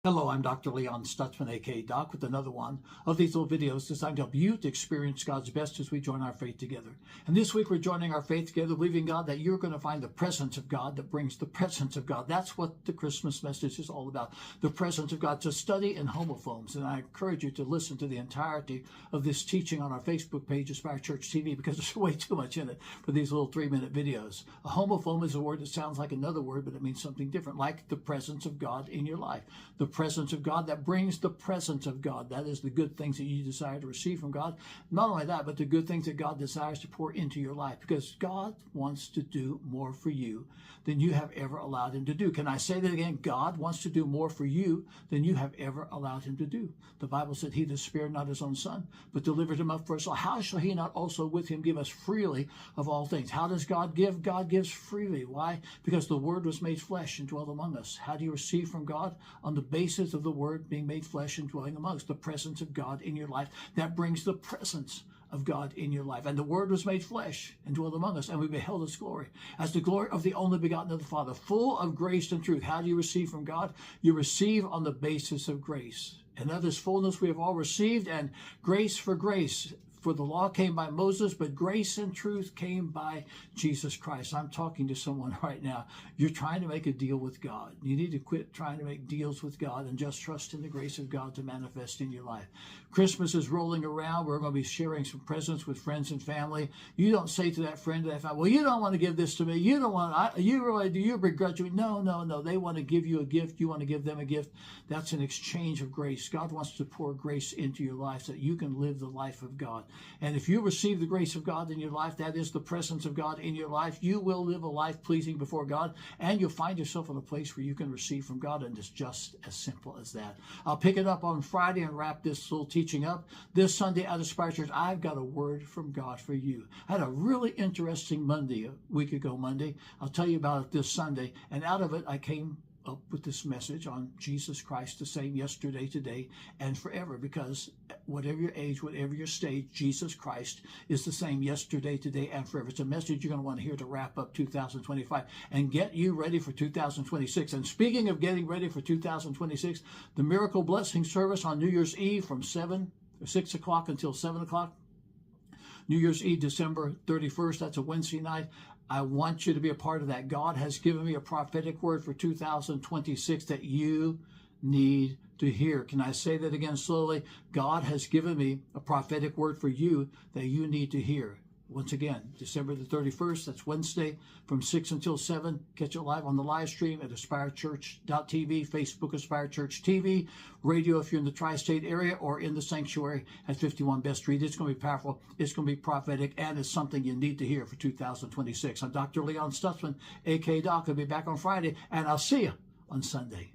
Hello, I'm Dr. Leon Stutzman, aka Doc, with another one of these little videos designed to help you to experience God's best as we join our faith together. And this week we're joining our faith together, believing God that you're going to find the presence of God that brings the presence of God. That's what the Christmas message is all about, the presence of God. To study in homophones, and I encourage you to listen to the entirety of this teaching on our Facebook page, Aspire Church TV, because there's way too much in it for these little 3-minute videos. A homophone is a word that sounds like another word, but it means something different, like the presence of God in your life. The presence of God that brings the presence of God. That is the good things that you desire to receive from God. Not only that, but the good things that God desires to pour into your life, because God wants to do more for you than you have ever allowed him to do. Can I say that again? God wants to do more for you than you have ever allowed him to do. The Bible said he that spared not his own son, but delivered him up for us all. How shall he not also with him give us freely of all things? How does God give? God gives freely. Why? Because the word was made flesh and dwelt among us. How do you receive from God? On the basis of the word being made flesh and dwelling amongst, the presence of God in your life. That brings the presence of God in your life. And the word was made flesh and dwelt among us, and we beheld his glory as the glory of the only begotten of the Father, full of grace and truth. How do you receive from God? You receive on the basis of grace. And of his fullness we have all received, and grace for grace. For the law came by Moses, but grace and truth came by Jesus Christ. I'm talking to someone right now. You're trying to make a deal with God. You need to quit trying to make deals with God and just trust in the grace of God to manifest in your life. Christmas is rolling around. We're going to be sharing some presents with friends and family. You don't say to that friend, to that family, well, you don't want to give this to me. You don't want, you really do. You begrudge me. No. They want to give you a gift. You want to give them a gift. That's an exchange of grace. God wants to pour grace into your life so that you can live the life of God. And if you receive the grace of God in your life, that is the presence of God in your life, you will live a life pleasing before God, and you'll find yourself in a place where you can receive from God, and it's just as simple as that. I'll pick it up on Friday and wrap this little teaching up. This Sunday at Aspire Church, I've got a word from God for you. I had a really interesting Monday, a week ago Monday. I'll tell you about it this Sunday, and out of it I came up with this message on Jesus Christ, the same yesterday, today, and forever, because whatever your age, whatever your stage, Jesus Christ is the same yesterday, today, and forever. It's a message you're going to want to hear to wrap up 2025 and get you ready for 2026. And speaking of getting ready for 2026, the Miracle Blessing Service on New Year's Eve from 6 o'clock until 7 o'clock. New Year's Eve, December 31st, that's a Wednesday night. I want you to be a part of that. God has given me a prophetic word for 2026 that you need to hear. Can I say that again slowly? God has given me a prophetic word for you that you need to hear. Once again, December the 31st, that's Wednesday, from 6 until 7. Catch it live on the live stream at AspireChurch.tv, Facebook Aspire Church TV, radio if you're in the tri-state area, or in the sanctuary at 51 Best Street. It's going to be powerful, it's going to be prophetic, and it's something you need to hear for 2026. I'm Dr. Leon Stutzman, aka Doc. I'll be back on Friday, and I'll see you on Sunday.